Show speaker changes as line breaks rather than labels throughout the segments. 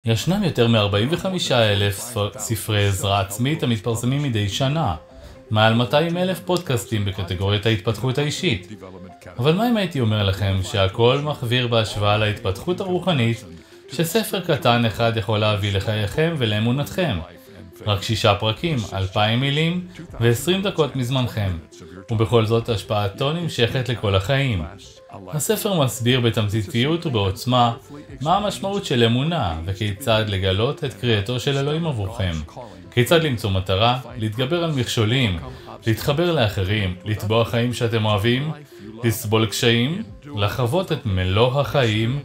ישנם יותר מ-45,000 ספרי עזרה עצמית המתפרסמים מדי שנה, מעל 200,000 פודקאסטים בקטגוריית ההתפתחות האישית. אבל מה אם הייתי אומר לכם שהכל מחוויר בהשוואה להתפתחות הרוחנית, שספר קטן אחד יכול להביא לחייכם ולאמונתכם? רק 6 פרקים, 2,000 מילים ו-20 דקות מזמנכם. ובכל זאת השפעתו נמשכת לכל החיים. הספר מסביר בתמציתיות ובעוצמה מה המשמעות של אמונה וכיצד לגלות את קריאתו של אלוהים עבורכם. כיצד למצוא מטרה, להתגבר על מכשולים, להתחבר לאחרים, לתבוע חיים שאתם אוהבים, לסבול קשיים, לחוות את מלוא החיים,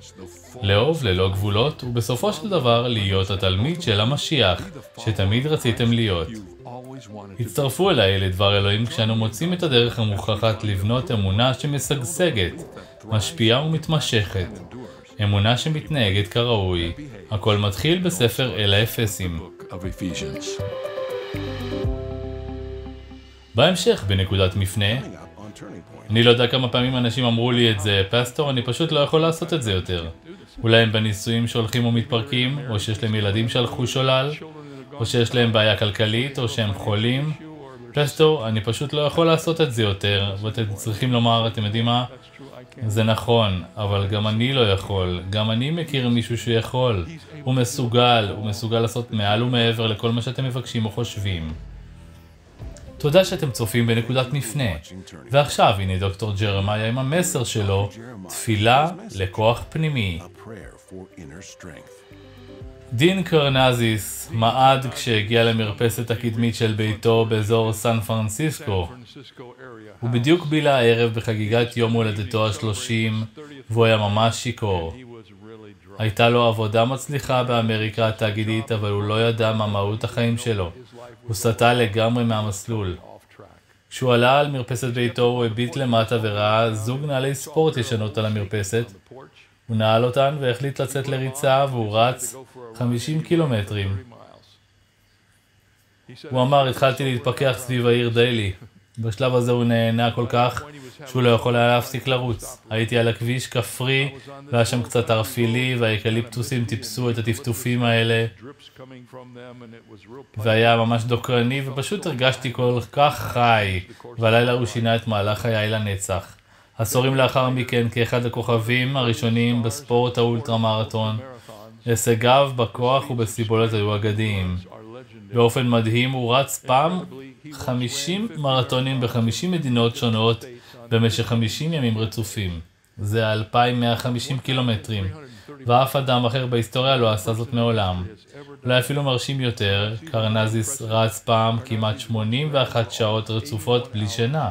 לאהוב ללא גבולות ובסופו של דבר להיות התלמיד של המשיח שתמיד רציתם להיות. הצטרפו אליי לדבר אלוהים כשאנו מוצאים את הדרך המוכחת לבנות אמונה שמשגשגת, משפיעה ומתמשכת. אמונה שמתנהגת כראוי. הכל מתחיל בספר אל האפסים. בהמשך, בנקודת מפנה, אני לא יודע כמה פעמים אנשים אמרו לי את זה, פסטור, אני פשוט לא יכול לעשות את זה יותר. אולי הם בנישואים שהולכים ומתפרקים, או שיש להם ילדים שהלכו שולל, או שיש להם בעיה כלכלית, או שהם חולים. פסטור, אני פשוט לא יכול לעשות את זה יותר, ואתם צריכים לומר, אתם יודעים מה? זה נכון, אבל גם אני לא יכול. גם אני מכיר מישהו שיכול. הוא מסוגל לעשות מעל ומעבר לכל מה שאתם מבקשים או חושבים. תודה שאתם צופים בנקודת מפנה. ועכשיו, הנה דוקטור ג'רמיה עם המסר שלו, תפילה לכוח פנימי. דין קרנזיס מעד כשהגיע למרפסת הקדמית של ביתו באזור סן פרנסיסקו. הוא בדיוק בילה הערב בחגיגת יום הולדתו ה-30, והוא היה ממש שיכור. הייתה לו עבודה מצליחה באמריקה התאגידית, אבל הוא לא ידע מה מהות החיים שלו. הוא סטה לגמרי מהמסלול. כשהוא עלה על מרפסת ביתו, הוא הביט למטה וראה זוג נעלי ספורט ישנות על המרפסת. הוא נעל אותן והחליט לצאת לריצה, והוא רץ 50 קילומטרים. הוא אמר, התחלתי להתפקח סביב העיר דיילי. בשלב הזה הוא נהנה כל כך שהוא לא יכול היה להפסיק לרוץ. הייתי על הכביש כפרי, והיה שם קצת ערפילי, והאקליפטוסים טיפסו את הטפטופים האלה. והיה ממש דוקרני, ופשוט הרגשתי כל כך חי, והלילה הוא שינה את מהלך חיי לנצח. עשורים לאחר מכן, כאחד הכוכבים הראשונים בספורט האולטרה-מרתון, הישגיו בכוח ובסיבולת היו אגדיים. באופן מדהים הוא רץ פעם 50 מרתונים ב-50 מדינות שונות במשך 50 ימים רצופים. זה 2,150 קילומטרים, ואף אדם אחר בהיסטוריה לא עשה זאת מעולם. אולי אפילו מרשים יותר, קרנזיס רץ פעם כמעט 81 שעות רצופות בלי שינה.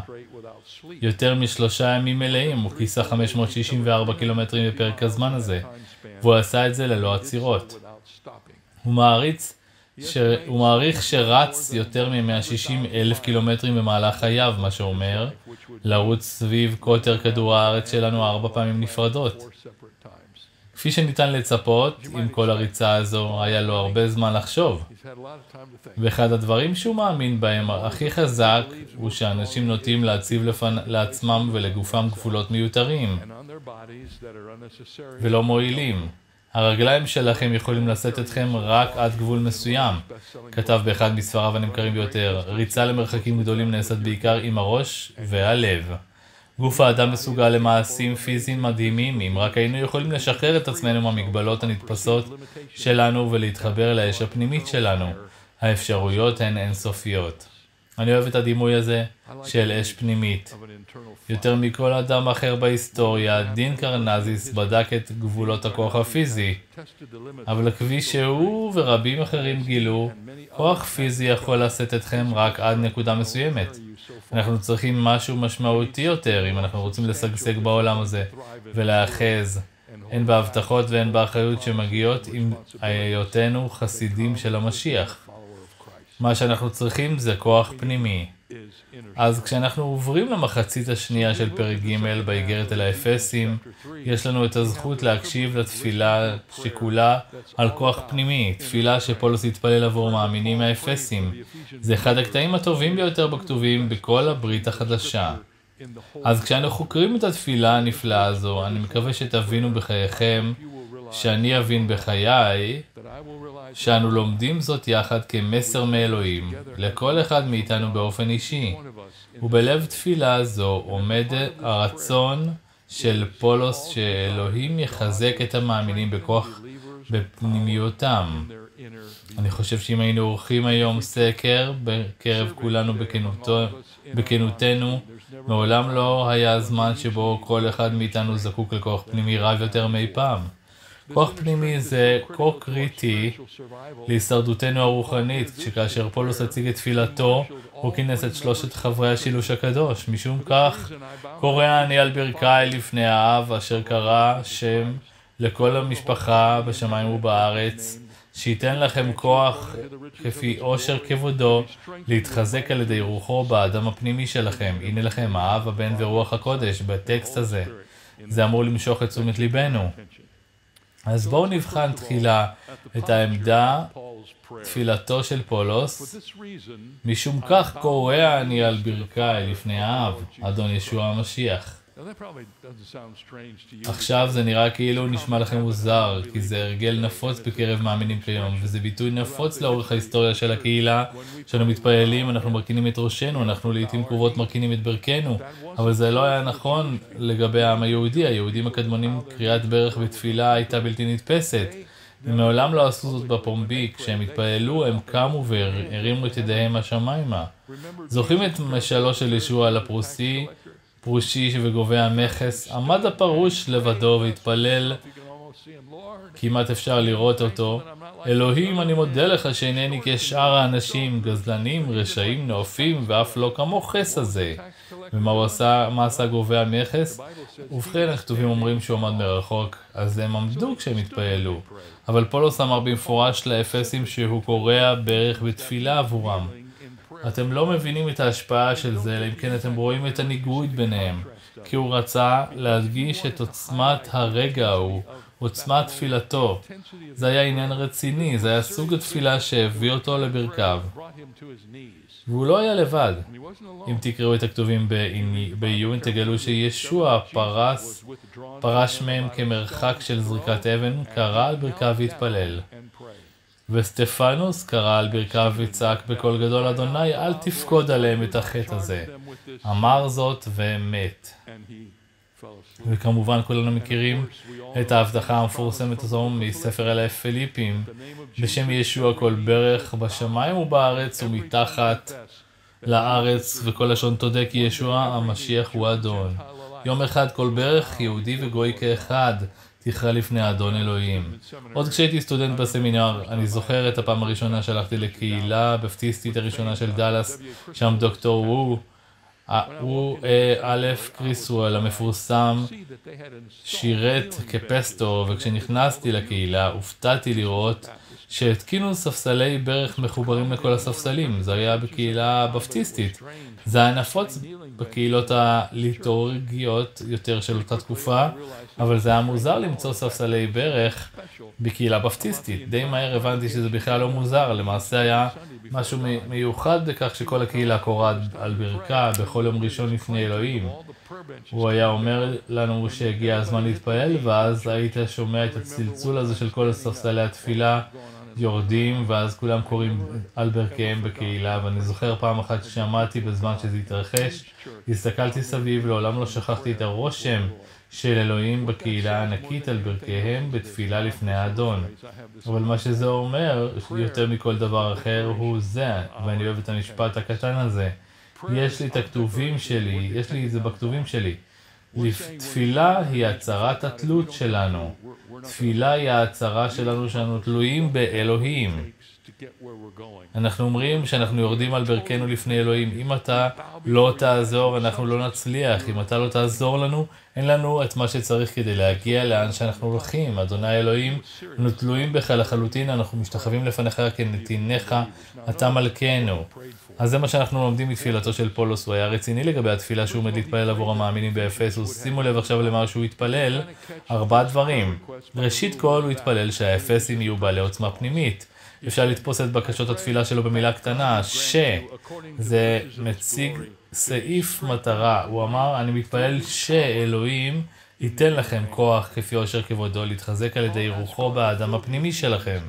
יותר מ3 ימים מלאים, הוא כיסה 564 קילומטרים בפרק הזמן הזה, והוא עשה את זה ללא עצירות. הוא מעריך שרץ יותר מ-160,000 קילומטרים במהלך חייו, מה שאומר, לרוץ סביב קוטר כדור הארץ שלנו 4 פעמים נפרדות. כפי שניתן לצפות, עם כל הריצה הזו, היה לו הרבה זמן לחשוב. ואחד הדברים שהוא מאמין בהם הכי חזק, הוא שאנשים נוטים להציב לעצמם ולגופם גבולות מיותרים, ולא מועילים. הרגליים שלכם יכולים לשאת אתכם רק עד גבול מסוים. כתב באחד מספריו הנמכרים ביותר, ריצה למרחקים גדולים נעשית בעיקר עם הראש והלב. גוף האדם מסוגל למעשים פיזיים מדהימים, אם רק היינו יכולים לשחרר את עצמנו מהמגבלות הנתפסות שלנו ולהתחבר לאש הפנימית שלנו. האפשרויות הן אינסופיות. אני אוהב את הדימוי הזה של אש פנימית. יותר מכל אדם אחר בהיסטוריה, דין קרנזיס בדק את גבולות הכוח הפיזי. אבל כפי שהוא ורבים אחרים גילו, כוח פיזי יכול לשאת אתכם רק עד נקודה מסוימת. אנחנו צריכים משהו משמעותי יותר אם אנחנו רוצים לשגשג בעולם הזה ולהאחז. הן בהבטחות והן באחריות שמגיעות עם היותנו חסידים של המשיח. מה שאנחנו צריכים זה כוח פנימי. אז כשאנחנו עוברים למחצית השנייה של פרק ג' באיגרת אל האפסים, יש לנו את הזכות להקשיב לתפילה שכולה על כוח פנימי, תפילה שפולס התפלל עבור מאמינים האפסים. זה אחד הקטעים הטובים ביותר בכתובים בכל הברית החדשה. אז כשאנו חוקרים את התפילה הנפלאה הזו, אני מקווה שתבינו בחייכם שאני אבין בחיי שאנו לומדים זאת יחד כמסר מאלוהים, לכל אחד מאיתנו באופן אישי. ובלב תפילה זו עומד הרצון של פולוס שאלוהים יחזק את המאמינים בכוח בפנימיותם. אני חושב שאם היינו עורכים היום סקר בקרב כולנו בכנותנו, מעולם לא היה זמן שבו כל אחד מאיתנו זקוק לכוח פנימי רב יותר מאי פעם. כוח פנימי זה כה קריטי להישרדותנו הרוחנית, שכאשר פולוס הציג את תפילתו, הוא כינס את 3 חברי השילוש הקדוש. משום כך, קורא אני על ברכי לפני האב, אשר קרא שם לכל המשפחה בשמיים ובארץ, שייתן לכם כוח כפי עושר כבודו, להתחזק על ידי רוחו באדם הפנימי שלכם. הנה לכם האב, הבן ורוח הקודש בטקסט הזה. זה אמור למשוך את תשומת ליבנו. אז בואו נבחן תחילה את העמדה תפילתו של פולוס. משום כך קורא אני על ברכי לפני האב, אדון ישוע המשיח. עכשיו זה נראה כאילו נשמע לכם מוזר, כי זה הרגל נפוץ בקרב מאמינים כיום, וזה ביטוי נפוץ לאורך ההיסטוריה של הקהילה. כשאנו מתפללים, אנחנו מרכינים את ראשנו, אנחנו לעתים קרובות מרכינים את ברכנו, אבל זה לא היה נכון לגבי העם היהודי. היהודים הקדמונים, קריאת ברך בתפילה הייתה בלתי נתפסת. הם מעולם לא עשו זאת בפומבי. כשהם התפללו, הם קמו והרימו את ידיהם השמיימה. זוכרים את משלו של ישוע על פרושי וגובה המכס? עמד הפרוש לבדו והתפלל, כמעט אפשר לראות אותו. אלוהים, אני מודה לך שאינני כשאר האנשים, גזלנים, רשעים, נאופים, ואף לא כמו חס הזה. ומה עשה גובה המכס? ובכן, הכתובים אומרים שהוא עמד מרחוק, אז הם עמדו כשהם התפללו. אבל פולוס אמר במפורש לאפסים שהוא קורא ברך בתפילה עבורם. אתם לא מבינים את ההשפעה של זה, אלא אם כן אתם רואים את הניגוד ביניהם. כי הוא רצה להדגיש את עוצמת הרגע ההוא, עוצמת תפילתו. זה היה עניין רציני, זה היה סוג התפילה שהביא אותו לברכיו. והוא לא היה לבד. אם תקראו את הכתובים בעיון, תגלו שישוע פרש מהם כמרחק של זריקת אבן, קרא על ברכיו והתפלל. וסטפנוס קרא על ברכיו וצעק בקול גדול, אדוני, אל תפקוד עליהם את החטא הזה. אמר זאת ומת. וכמובן כולנו מכירים את ההבטחה המפורסמת הזו מספר אל הפיליפים, בשם ישוע כל ברך בשמיים ובארץ ומתחת לארץ, וכל לשון תודה כי ישוע המשיח הוא אדון. יום אחד כל ברך, יהודי וגוי כאחד, תכרע לפני האדון אלוהים. עוד כשהייתי סטודנט בסמינר, אני זוכר את הפעם הראשונה שהלכתי לקהילה בפטיסטית הראשונה של דלס, שם דוקטור א' קריסואל המפורסם שירת כפסטור, וכשנכנסתי לקהילה הופתעתי לראות שהתקינו ספסלי ברך מחוברים לכל הספסלים. זה היה בקהילה בפטיסטית. זה היה נפוץ בקהילות הליטורגיות יותר של אותה תקופה, אבל זה היה מוזר למצוא ספסלי ברך בקהילה בפטיסטית. די מהר הבנתי שזה בכלל לא מוזר, למעשה היה משהו מיוחד בכך שכל הקהילה קוראת על ברכה בכל יום ראשון לפני אלוהים. הוא היה אומר לנו שהגיע הזמן להתפעל, ואז היית שומע את הצלצול הזה של כל ספסלי התפילה יורדים, ואז כולם קוראים על ברכיהם בקהילה. ואני זוכר פעם אחת ששמעתי בזמן שזה התרחש, הסתכלתי סביב, לעולם לא שכחתי את הרושם של אלוהים בקהילה הענקית על ברכיהם בתפילה לפני האדון. אבל מה שזה אומר, יותר מכל דבר אחר, הוא זה, ואני אוהב את המשפט הקטן הזה. יש לי את הכתובים שלי, יש לי את זה בכתובים שלי. תפילה היא הצהרת התלות שלנו. תפילה היא ההצהרה שלנו שאנו תלויים באלוהים. אנחנו אומרים שאנחנו יורדים על ברכנו לפני אלוהים. אם אתה לא תעזור, אנחנו לא נצליח. אם אתה לא תעזור לנו, אין לנו את מה שצריך כדי להגיע לאן שאנחנו הולכים. אדוני אלוהים, אנו תלויים בך לחלוטין, אנחנו משתחווים לפניך כנתינך, אתה מלכנו. אז זה מה שאנחנו לומדים מתפילתו של פולוס. הוא היה רציני לגבי התפילה שהוא עומד להתפלל עבור המאמינים באפסוס. שימו לב עכשיו למה שהוא התפלל. 4 דברים. ראשית כל, הוא התפלל שהאפסים יהיו בעלי עוצמה פנימית. אפשר לתפוס את בקשות התפילה שלו במילה קטנה, זה מציג סעיף מטרה. הוא אמר, אני מתפלל שאלוהים ייתן לכם כוח כפי עושר כבודו להתחזק על ידי רוחו באדם הפנימי שלכם.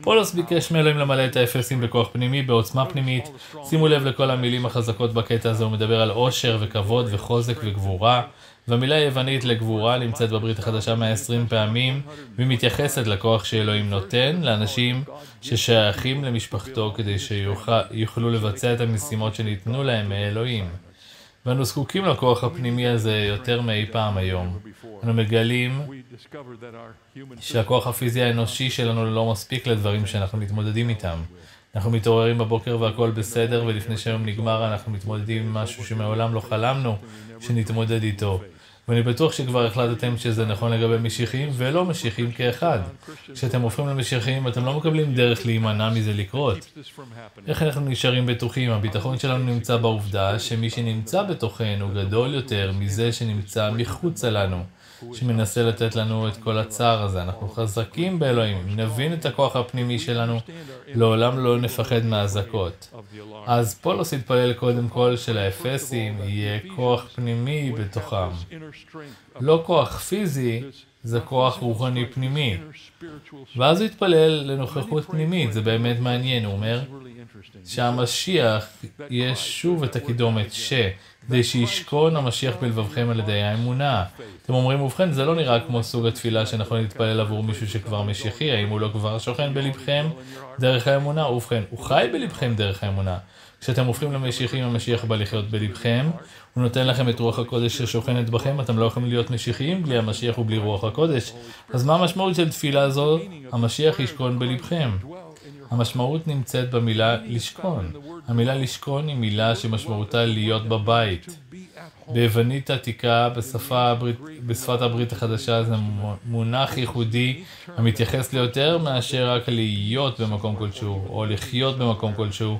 פולס ביקש מאלוהים למלא את האפסים בכוח פנימי, בעוצמה פנימית. שימו לב לכל המילים החזקות בקטע הזה, הוא מדבר על עושר וכבוד וחוזק וגבורה, והמילה היוונית לגבורה נמצאת בברית החדשה 120 פעמים, והיא מתייחסת לכוח שאלוהים נותן לאנשים ששייכים למשפחתו כדי שיוכלו לבצע את המשימות שניתנו להם מאלוהים. ואנו זקוקים לכוח הפנימי הזה יותר מאי פעם היום. אנו מגלים שהכוח הפיזי האנושי שלנו לא מספיק לדברים שאנחנו מתמודדים איתם. אנחנו מתעוררים בבוקר והכל בסדר, ולפני שהיום נגמר אנחנו מתמודדים עם משהו שמעולם לא חלמנו שנתמודד איתו. ואני בטוח שכבר החלטתם שזה נכון לגבי משיחים ולא משיחים כאחד. כשאתם הופכים למשיחים אתם לא מקבלים דרך להימנע מזה לקרות. איך אנחנו נשארים בטוחים? הביטחון שלנו נמצא בעובדה שמי שנמצא בתוכנו גדול יותר מזה שנמצא מחוצה לנו, שמנסה לתת לנו את כל הצער הזה. אנחנו חזקים באלוהים, אם נבין את הכוח הפנימי שלנו, לעולם לא נפחד מהזעקות. אז פולס התפלל קודם כל שלאפסים יהיה כוח פנימי בתוכם. לא כוח פיזי, זה כוח רוחני פנימי. ואז הוא התפלל לנוכחות פנימית, זה באמת מעניין, הוא אומר שהמשיח יש שוב את הקידומת כדי שישכון המשיח בלבבכם על ידי האמונה. אתם אומרים, ובכן, זה לא נראה כמו סוג התפילה שנכון להתפלל עבור מישהו שכבר משיחי, האם הוא לא כבר שוכן בלבכם דרך האמונה? ובכן, הוא חי בלבכם דרך האמונה. כשאתם הופכים למשיחים, המשיח בא לחיות בלבכם, הוא נותן לכם את רוח הקודש ששוכנת בכם, אתם לא יכולים להיות משיחיים בלי המשיח ובלי רוח הקודש. אז מה המשמעות של תפילה זו? המשיח ישכון בלבכם. המשמעות נמצאת במילה לשכון. המילה לשכון היא מילה שמשמעותה להיות בבית. ביוונית עתיקה, בשפת הברית החדשה, זה מונח ייחודי המתייחס ליותר מאשר רק להיות במקום כלשהו, או לחיות במקום כלשהו.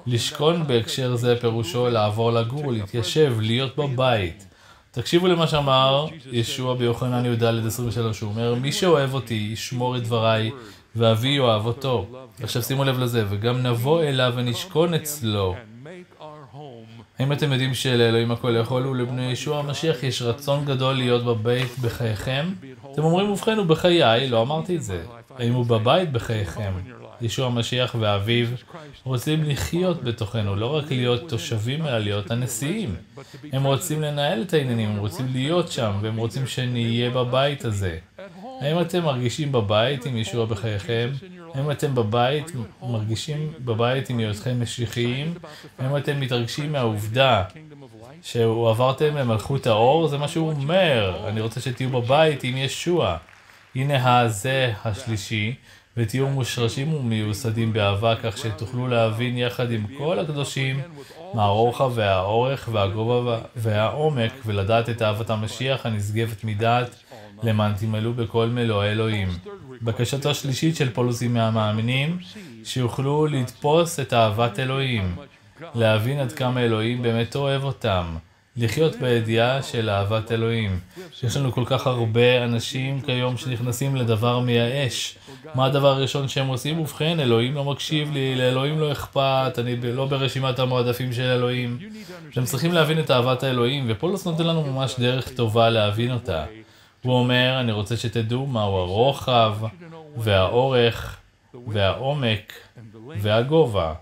לשכון בהקשר זה פירושו לעבור לגור, להתיישב, להיות בבית. תקשיבו למה שאמר ישוע ביוחנן י"ד 23, הוא אומר, מי שאוהב אותי ישמור את דבריי, ואבי יאהב אותו. עכשיו שימו לב לזה, וגם נבוא אליו ונשכון אצלו. האם אתם יודעים שלאלוהים הכל יכול ולבני ישוע המשיח יש רצון גדול להיות בבית בחייכם? אתם אומרים, ובכן, הוא בחיי, לא אמרתי את זה. האם הוא בבית בחייכם? ישוע המשיח ואביו רוצים לחיות בתוכנו, לא רק להיות תושבים, אלא להיות הנשיאים. הם רוצים לנהל את העניינים, הם רוצים להיות שם, והם רוצים שנהיה בבית הזה. האם אתם מרגישים בבית עם ישוע בחייכם? האם אתם מרגישים בבית עם היותכם משיחיים? האם אתם מתרגשים מהעובדה שהוא עברתם למלכות האור? זה מה שהוא אומר. אני רוצה שתהיו בבית עם ישוע. הנה הזה השלישי, ותהיו מושרשים ומיוסדים באהבה, כך שתוכלו להבין יחד עם כל הקדושים מה הרוחב והאורך והגובה והעומק, ולדעת את אהבת המשיח הנשגבת מדעת, למען תמלאו בכל מלוא האלוהים. בקשתו השלישית של פולוסים מהמאמינים, שיוכלו לתפוס את אהבת אלוהים, להבין עד כמה אלוהים באמת אוהב אותם, לחיות בידיעה של אהבת אלוהים. יש לנו כל כך הרבה אנשים כיום שנכנסים לדבר מייאש. מה הדבר הראשון שהם עושים? ובכן, אלוהים לא מקשיב לי, לאלוהים לא אכפת, אני לא ברשימת המועדפים של אלוהים. אתם צריכים להבין את אהבת האלוהים, ופולוס נותן לנו ממש דרך טובה להבין אותה. הוא אומר, אני רוצה שתדעו מהו הרוחב והאורך והעומק והגובה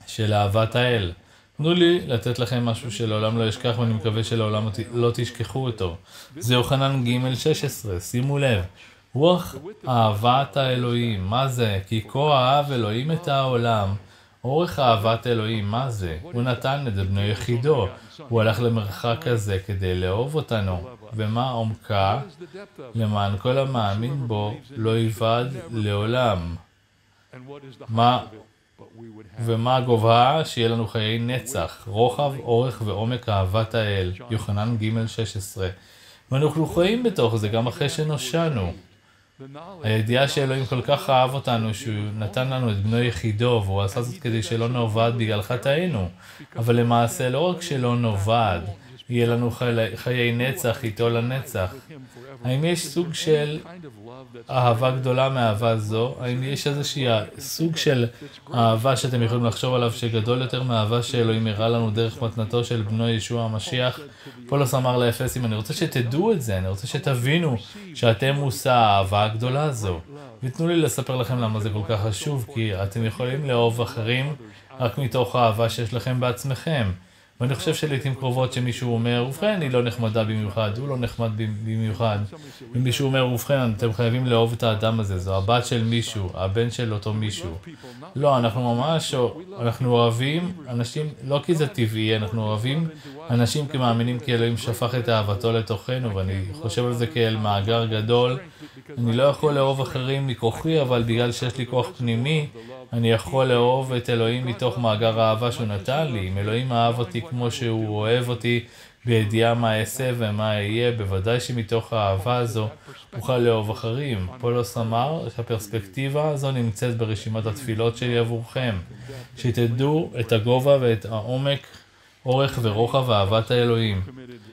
של אהבת האל. תנו לי לתת לכם משהו שלעולם לא אשכח, ואני מקווה שלעולם לא תשכחו אותו. זה יוחנן ג' 16, שימו לב. רוח אהבת האלוהים, מה זה? כי כה אהב אלוהים את העולם. אורך אהבת אלוהים, מה זה? הוא נתן את בנו יחידו. הוא הלך למרחק הזה כדי לאהוב אותנו. ומה עומקה? למען כל המאמין בו לא יבד לעולם. ומה גובה? שיהיה לנו חיי נצח, רוחב, אורך ועומק אהבת האל. יוחנן ג' 16. ואנחנו חיים בתוך זה גם אחרי שנושענו. הידיעה שאלוהים כל כך אהב אותנו שהוא נתן לנו את בנו יחידו, והוא עשה זאת כדי שלא נאבד בגלל חטאינו. אבל למעשה לא רק שלא נאבד, יהיה לנו חיי נצח איתו לנצח. האם יש סוג של אהבה גדולה מאהבה זו? האם יש איזושהי סוג של אהבה שאתם יכולים לחשוב עליו שגדול יותר מאהבה שאלוהים הראה לנו דרך מתנתו של בנו ישוע המשיח? פולס אמר לאפסים, אני רוצה שתדעו את זה, אני רוצה שתבינו שאתם מושא האהבה הגדולה הזו. ותנו לי לספר לכם למה זה כל כך חשוב, כי אתם יכולים לאהוב אחרים רק מתוך האהבה שיש לכם בעצמכם. ואני חושב שלעיתים קרובות שמישהו אומר, ובכן, היא לא נחמדה במיוחד, הוא לא נחמד במיוחד. ומישהו אומר, ובכן, אתם חייבים לאהוב את האדם הזה, זו הבת של מישהו, הבן של אותו מישהו. לא, אנחנו אוהבים אנשים, לא כי זה טבעי, אנחנו אוהבים אנשים כמאמינים כי אלוהים שפך את אהבתו לתוכנו, ואני חושב על זה כאל מאגר גדול. אני לא יכול לאהוב אחרים מכוחי, אבל בגלל שיש לי כוח פנימי, אני יכול לאהוב את אלוהים מתוך מאגר האהבה שהוא נתן לי. אם אלוהים אהב אותי כמו שהוא אוהב אותי, בידיעה מה אעשה ומה אהיה, בוודאי שמתוך האהבה הזו אוכל לאהוב אחרים. פולס אמר שהפרספקטיבה הזו נמצאת ברשימת התפילות שלי עבורכם. שתדעו את הגובה ואת העומק, אורך ורוחב אהבת האלוהים.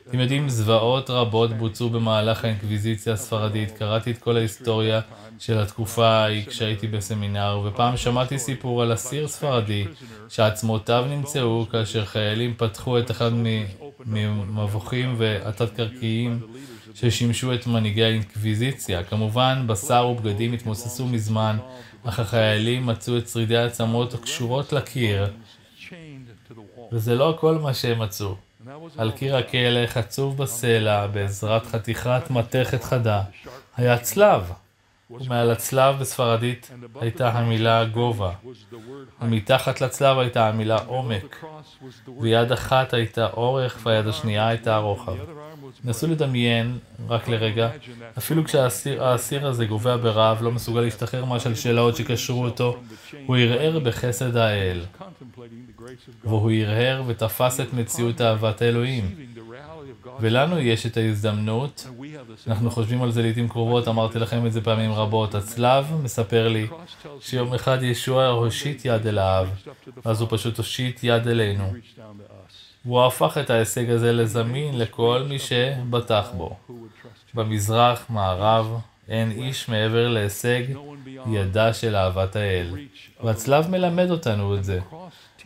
אתם יודעים, זוועות רבות בוצעו במהלך האינקוויזיציה הספרדית. קראתי את כל ההיסטוריה של התקופה ההיא כשהייתי בסמינר, ופעם שמעתי סיפור על אסיר ספרדי שעצמותיו נמצאו כאשר חיילים פתחו את אחד ממבוכים והתת-קרקעיים ששימשו את מנהיגי האינקוויזיציה. כמובן, בשר ובגדים התמוססו מזמן, אך החיילים מצאו את שרידי העצמות קשורות לקיר. וזה לא כל מה שהם מצאו. על קיר הכלא, חצוב בסלע, בעזרת חתיכת מתכת חדה, היה צלב. ומעל הצלב בספרדית הייתה המילה גובה. ומתחת לצלב הייתה המילה עומק. ויד אחת הייתה אורך והיד השנייה הייתה רוחב. נסו לדמיין, רק לרגע, אפילו כשהאסיר הזה גובע ברעב, לא מסוגל להשתחרר מהשלשלאות שקשרו אותו, הוא הרהר בחסד האל. והוא הרהר ותפס את מציאות אהבת האלוהים. ולנו יש את ההזדמנות, אנחנו חושבים על זה לעתים קרובות, אמרתי לכם את זה פעמים רבות. הצלב מספר לי שיום אחד ישוע הושיט יד אל האב, אז הוא פשוט הושיט יד אלינו. והוא הפך את ההישג הזה לזמין לכל מי שבטח בו. במזרח, מערב, אין איש מעבר להישג ידה של אהבת האל. והצלב מלמד אותנו את זה,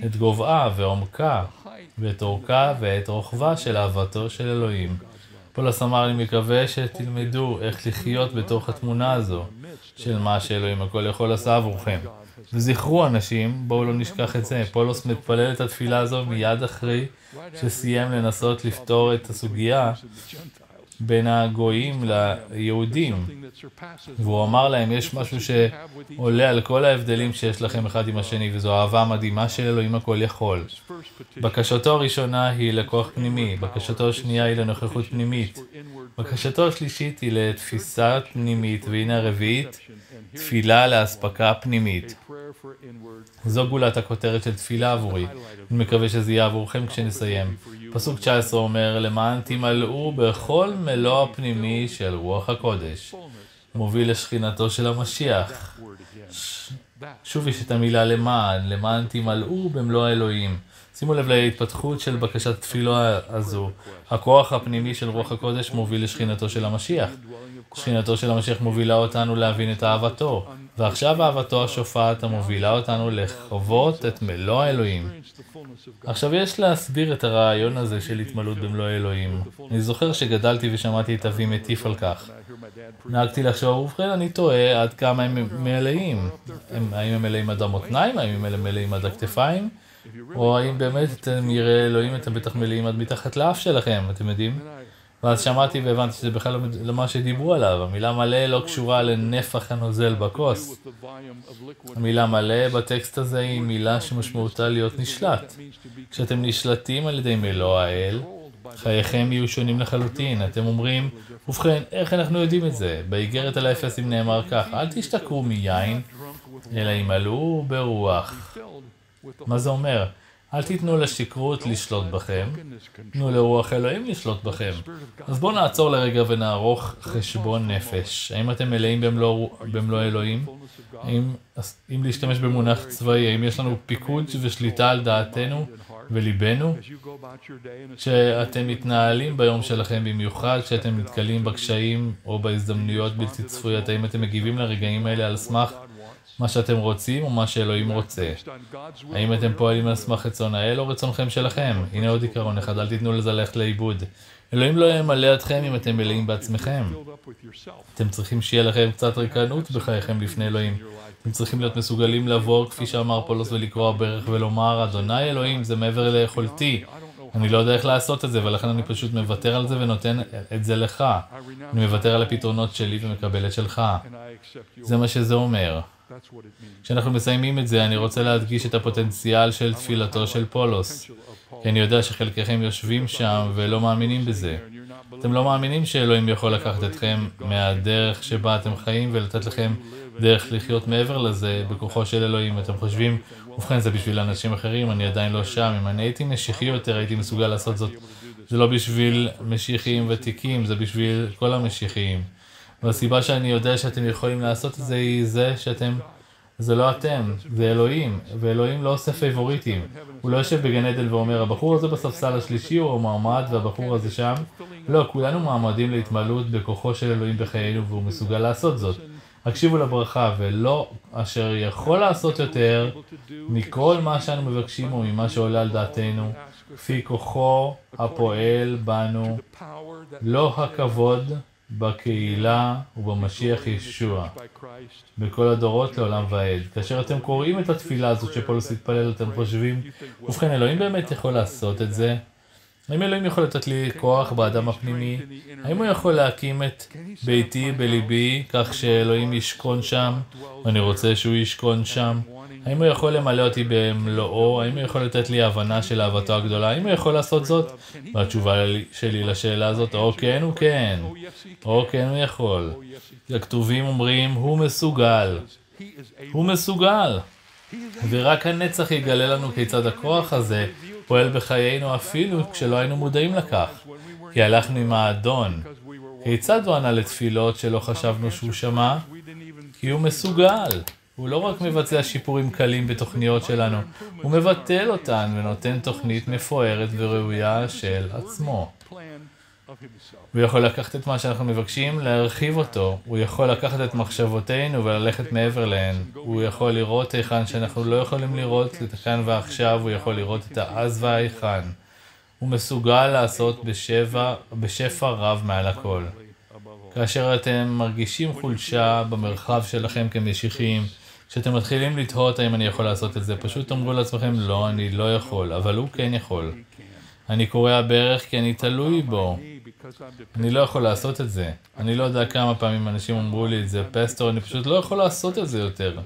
את גובעה ועומקה, ואת אורכה ואת רוחבה של אהבתו של אלוהים. פולס אמר, אני מקווה שתלמדו איך לחיות בתוך התמונה הזו, של מה שאלוהים הכל יכול עשה עבורכם. וזכרו אנשים, בואו לא נשכח את זה, פולס מתפלל את התפילה הזו מיד אחרי שסיים לנסות לפתור את הסוגיה בין הגויים ליהודים. והוא אמר להם, יש משהו שעולה על כל ההבדלים שיש לכם אחד עם השני, וזו אהבה מדהימה של אלוהים הכל יכול. בקשתו הראשונה היא לכוח פנימי, בקשתו השנייה היא לנוכחות פנימית. בקשתו השלישית היא לתפיסה פנימית, והנה הרביעית, תפילה להספקה פנימית. זו גולת הכותרת של תפילה עבורי. אני מקווה שזה יהיה עבורכם כשנסיים. פסוק 19 אומר, למען תמלאו בכל מלוא הפנימי של רוח הקודש. מוביל לשכינתו של המשיח. שוב יש את המילה למען תמלאו במלוא האלוהים. שימו לב להתפתחות של בקשת תפילה הזו. הכוח הפנימי של רוח הקודש מוביל לשכינתו של המשיח. שכינתו של המשיח מובילה אותנו להבין את אהבתו. ועכשיו אהבתו השופעת המובילה אותנו לחוות את מלוא האלוהים. עכשיו יש להסביר את הרעיון הזה של התמלאות במלוא האלוהים. אני זוכר שגדלתי ושמעתי את אבי מטיף על כך. נהגתי לחשוב, ובכן אני טועה עד כמה הם מלאים. האם הם מלאים עד המותניים? האם הם מלאים עד הכתפיים? או האם באמת אתם יראי אלוהים, אתם בטח מלאים עד מתחת לאף שלכם, אתם יודעים? ואז שמעתי והבנתי שזה בכלל לא מה שדיברו עליו. המילה מלא לא קשורה לנפח הנוזל בכוס. המילה מלא בטקסט הזה היא מילה שמשמעותה להיות נשלט. כשאתם נשלטים על ידי מלוא האל, חייכם יהיו שונים לחלוטין. אתם אומרים, ובכן, איך אנחנו יודעים את זה? באיגרת על האפסים נאמר כך, אל תשתכרו מיין, אלא ימלאו ברוח. מה זה אומר? אל תיתנו לשכרות לשלוט בכם, תנו לרוח אלוהים לשלוט בכם. אז בואו נעצור לרגע ונערוך חשבון נפש. האם אתם מלאים במלוא אלוהים? אם להשתמש במונח צבאי, האם יש לנו פיקוד ושליטה על דעתנו וליבנו? שאתם מתנהלים ביום שלכם במיוחד, שאתם נתקלים בקשיים או בהזדמנויות בלתי צפויות, האם אתם מגיבים לרגעים האלה על סמך מה שאתם רוצים או מה שאלוהים רוצה? האם אתם פועלים על סמך רצון האל או רצונכם שלכם? הנה עוד עיקרון אחד, אל תיתנו לזה ללכת לאיבוד. אלוהים לא ימלא אתכם אם אתם מלאים בעצמכם. אתם צריכים שיהיה לכם קצת ריקנות בחייכם לפני אלוהים. אתם צריכים להיות מסוגלים לעבור, כפי שאמר פולס, ולקרוע ברך ולומר, אדוני אלוהים, זה מעבר ליכולתי. אני לא יודע איך לעשות את זה, ולכן אני פשוט מוותר על זה ונותן את זה לך. אני מוותר על הפתרונות שלי ומקבל את שלך. זה מה שזה אומר. כשאנחנו מסיימים את זה, אני רוצה להדגיש את הפוטנציאל של תפילתו של פולוס. כי אני יודע שחלקכם יושבים שם ולא מאמינים בזה. אתם לא מאמינים שאלוהים יכול לקחת אתכם מהדרך שבה אתם חיים ולתת לכם דרך לחיות מעבר לזה בכוחו של אלוהים. אתם חושבים, ובכן זה בשביל אנשים אחרים, אני עדיין לא שם. אם אני הייתי משיחי יותר, הייתי מסוגל לעשות זאת. זה לא בשביל משיחיים ותיקים, זה בשביל כל המשיחיים. והסיבה שאני יודע שאתם יכולים לעשות את זה היא זה שאתם, זה לא אתם, זה אלוהים, ואלוהים לא עושה פייבוריטים. הוא לא יושב בגן עדן ואומר, הבחור הזה בספסל השלישי הוא מעמד והבחור הזה שם. לא, כולנו מעמדים להתמלאות בכוחו של אלוהים בחיינו והוא מסוגל לעשות זאת. הקשיבו לברכה, ולא אשר יכול לעשות יותר מכל מה שאנו מבקשים או ממה שעולה על דעתנו, כפי כוחו הפועל בנו, לא הכבוד בקהילה ובמשיח ישוע, בכל הדורות לעולם ועד. כאשר אתם קוראים את התפילה הזאת שפולוס התפלל, אתם חושבים, ובכן אלוהים באמת יכול לעשות את זה? האם אלוהים יכול לתת לי כוח באדם הפנימי? האם הוא יכול להקים את ביתי בליבי כך שאלוהים ישכון שם ואני רוצה שהוא ישכון שם? האם הוא יכול למלא אותי במלואו? האם הוא יכול לתת לי הבנה של אהבתו הגדולה? האם הוא יכול לעשות זאת? והתשובה שלי לשאלה הזאת, או כן הוא כן, או כן הוא יכול. הכתובים אומרים, הוא מסוגל. הוא מסוגל. ורק הנצח יגלה לנו כיצד הכוח הזה פועל בחיינו אפילו כשלא היינו מודעים לכך. כי הלכנו עם האדון. כיצד הוא ענה לתפילות שלא חשבנו שהוא שמע? כי הוא מסוגל. הוא לא רק מבצע שיפורים קלים בתוכניות שלנו, הוא מבטל אותן ונותן תוכנית מפוארת וראויה של עצמו. הוא יכול לקחת את מה שאנחנו מבקשים, להרחיב אותו. הוא יכול לקחת את מחשבותינו וללכת מעבר להן. הוא יכול לראות היכן שאנחנו לא יכולים לראות, את כאן ועכשיו, הוא יכול לראות את העז וההיכן. הוא מסוגל לעשות בשפע רב מעל הכל. כאשר אתם מרגישים חולשה במרחב שלכם כמשיחיים, כשאתם מתחילים לתהות האם אני יכול לעשות את זה, פשוט תאמרו לעצמכם, לא, אני לא יכול, אבל הוא כן יכול. אני קורע ברך כי אני תלוי בו. אני לא יכול לעשות את זה. אני לא יודע כמה פעמים אנשים אמרו לי את זה, פסטור, אני פשוט לא יכול לעשות את זה יותר.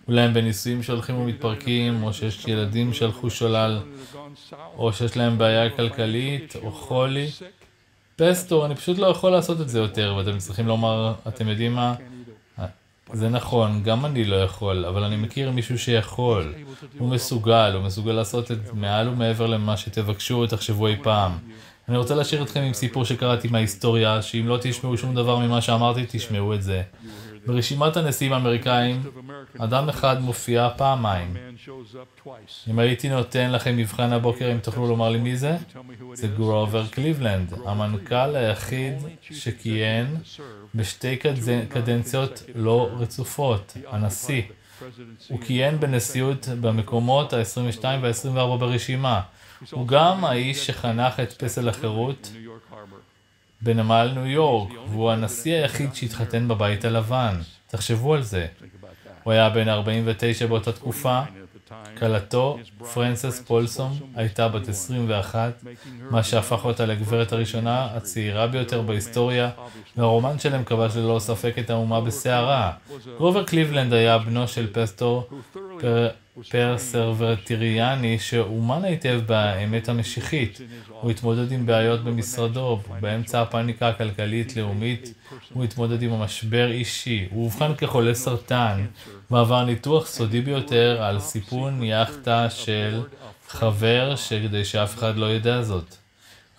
אולי הם בניסויים שהולכים ומתפרקים, או שיש ילדים שהלכו שולל, או שיש להם בעיה כלכלית, או חולי. פסטור, אני פשוט לא יכול לעשות את זה יותר, ואתם צריכים לומר, אתם יודעים מה? זה נכון, גם אני לא יכול, אבל אני מכיר מישהו שיכול. הוא מסוגל לעשות את מעל ומעבר למה שתבקשו או תחשבו אי פעם. אני רוצה להשאיר אתכם עם סיפור שקראתי מההיסטוריה, שאם לא תשמעו שום דבר ממה שאמרתי, תשמעו את זה. ברשימת הנשיאים האמריקאים, אדם אחד מופיע פעמיים. אם הייתי נותן לכם מבחן הבוקר, אם תוכלו לומר לי מי זה? זה גרובר קליבלנד, המנכ"ל היחיד שכיהן בשתי קדנציות לא רצופות, הנשיא. הוא כיהן בנשיאות במקומות ה-22 וה-24 ברשימה. הוא גם האיש שחנך את פסל החירות בנמל ניו יורק, והוא הנשיא היחיד שהתחתן בבית הלבן. תחשבו על זה. הוא היה בן 49 באותה תקופה. כלתו, פרנסס פולסום, הייתה בת 21, מה שהפך אותה לגברת הראשונה, הצעירה ביותר בהיסטוריה, והרומן שלהם כבש ללא ספק את האומה בסערה. גרובר קליבלנד היה בנו של פסטור פרסרברטיריאני שאומן היטב באמת המשיחית. הוא התמודד עם בעיות במשרדו, באמצע הפאניקה הכלכלית לאומית, הוא התמודד עם המשבר אישי. הוא אובחן כחולה סרטן, ועבר ניתוח סודי ביותר על סיפון יאכטה של חבר שכדי שאף אחד לא ידע זאת.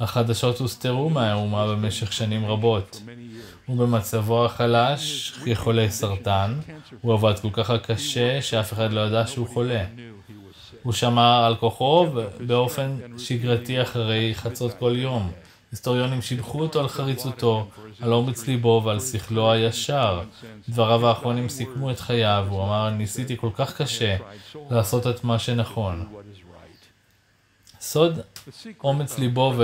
החדשות הוסתרו מהאומה במשך שנים רבות. ובמצבו החלש, כחולה סרטן, הוא עבד כל כך קשה שאף אחד לא ידע שהוא חולה. הוא שמר על כוחו באופן שגרתי אחרי חצות כל יום. היסטוריונים שיבחו אותו על חריצותו, על אומץ ליבו ועל שכלו הישר. דבריו האחרונים סיכמו את חייו, הוא אמר, ניסיתי כל כך קשה לעשות את מה שנכון. סוד אומץ ליבו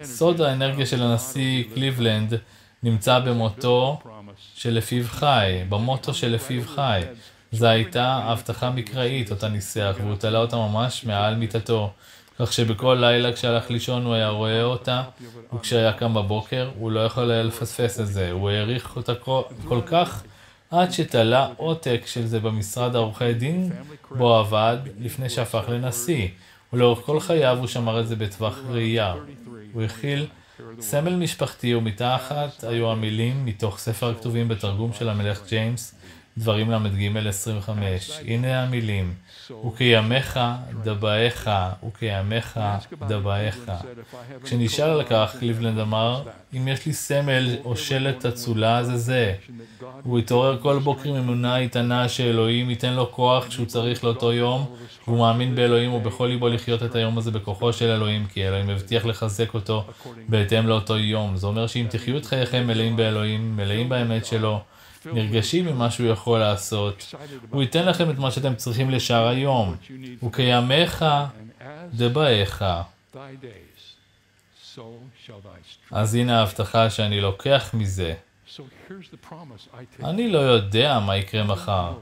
וסוד האנרגיה של הנשיא קליבלנד נמצא במוטו שלפיו חי, במוטו שלפיו חי. זו הייתה הבטחה מקראית, אותה ניסח, והוא תלה אותה ממש מעל מיטתו. כך שבכל לילה כשהלך לישון הוא היה רואה אותה, וכשהיה קם בבוקר הוא לא יכול היה לפספס את זה. הוא העריך אותה כל כך עד שתלה עותק של זה במשרד העורכי דין בו עבד לפני שהפך לנשיא. ולאורך כל חייו הוא שמר את זה בטווח ראייה. הוא הכיל סמל משפחתי ומתחת היו המילים מתוך ספר הכתובים בתרגום של המלך ג'יימס, דברים למד ג' 25. הנה המילים, וכימיך דבעיך, וכימיך דבעיך. כשנשאל על כך, קליבלנד אמר, אם יש לי סמל או שלט אצולה, זה. הוא התעורר כל בוקר עם אמונה איתנה שאלוהים ייתן לו כוח שהוא צריך לאותו יום, והוא מאמין באלוהים ובכל ליבו לחיות את היום הזה בכוחו של אלוהים, כי אלוהים מבטיח לחזק אותו בהתאם לאותו יום. זה אומר שאם תחיו את חייכם מלאים באלוהים, מלאים באמת שלו, נרגשים ממה שהוא יכול לעשות, הוא ייתן לכם את מה שאתם צריכים לשאר היום. וכימיך דבעיך. אז הנה ההבטחה שאני לוקח מזה. אני לא יודע מה יקרה מחר.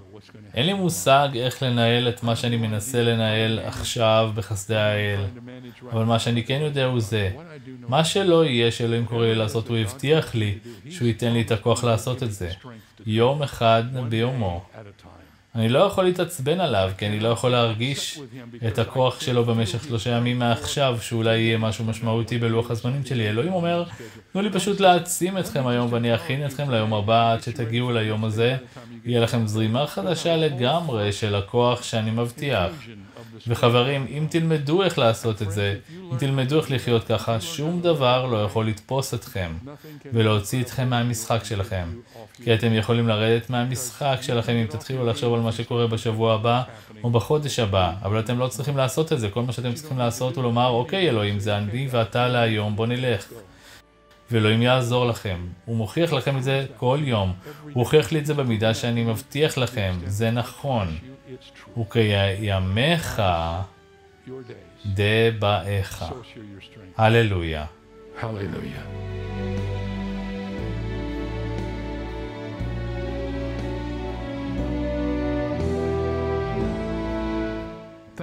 אין לי מושג איך לנהל את מה שאני מנסה לנהל עכשיו בחסדי האל. אבל מה שאני כן יודע הוא זה. מה שלא יהיה שאלוהים קורא לי לעשות, הוא הבטיח לי שהוא ייתן לי את הכוח לעשות את זה. יום אחד ביומו. אני לא יכול להתעצבן עליו, כי אני לא יכול להרגיש את הכוח שלו במשך 3 ימים מעכשיו, שאולי יהיה משהו משמעותי בלוח הזמנים שלי. אלוהים אומר, תנו לי פשוט להעצים אתכם היום, ואני אכין אתכם ליום הבא, עד שתגיעו ליום הזה. יהיה לכם זרימה חדשה לגמרי של הכוח שאני מבטיח. וחברים, אם תלמדו איך לעשות את זה, אם תלמדו איך לחיות ככה, שום דבר לא יכול לתפוס אתכם ולהוציא אתכם מהמשחק שלכם. כי אתם יכולים לרדת מהמשחק שלכם אם תתחילו לחשוב על מה שקורה בשבוע הבא או בחודש הבא, אבל אתם לא צריכים לעשות את זה. כל מה שאתם צריכים לעשות הוא לומר, אוקיי אלוהים, זה אני ואתה להיום, בוא נלך. ואלוהים יעזור לכם. הוא מוכיח לכם את זה כל יום. הוא הוכיח לי את זה במידה שאני מבטיח לכם. זה נכון. וכימיך דבעיך. הללויה.
Hallelujah.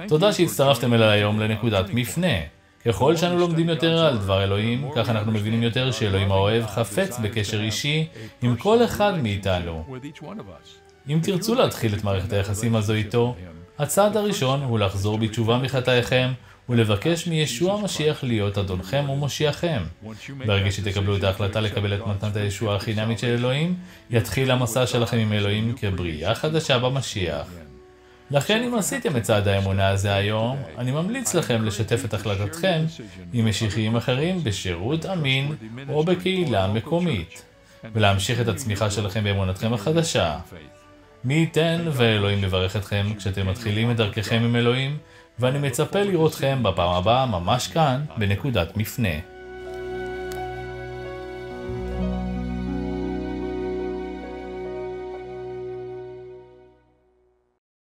תודה שהצטרפתם אליי היום לנקודת מפנה. ככל שאנו לומדים יותר על דבר אלוהים, כך אנחנו מבינים יותר שאלוהים האוהב חפץ בקשר אישי עם כל אחד מאיתנו. אם תרצו להתחיל את מערכת היחסים הזו איתו, הצעד הראשון הוא לחזור בתשובה מחטאיכם ולבקש מישוע המשיח להיות אדונכם ומושיעכם. ברגע שתקבלו את ההחלטה לקבל את מתנת הישועה החינמית של אלוהים, יתחיל המסע שלכם עם אלוהים כבריאה חדשה במשיח. לכן אם עשיתם את צעד האמונה הזה היום, אני ממליץ לכם לשתף את החלטתכם עם משיחיים אחרים בשירות אמין או בקהילה מקומית, ולהמשיך את הצמיחה שלכם באמונתכם החדשה. מי ייתן ואלוהים מברך אתכם כשאתם מתחילים את דרככם עם אלוהים, ואני מצפה לראותכם בפעם הבאה ממש כאן בנקודת מפנה.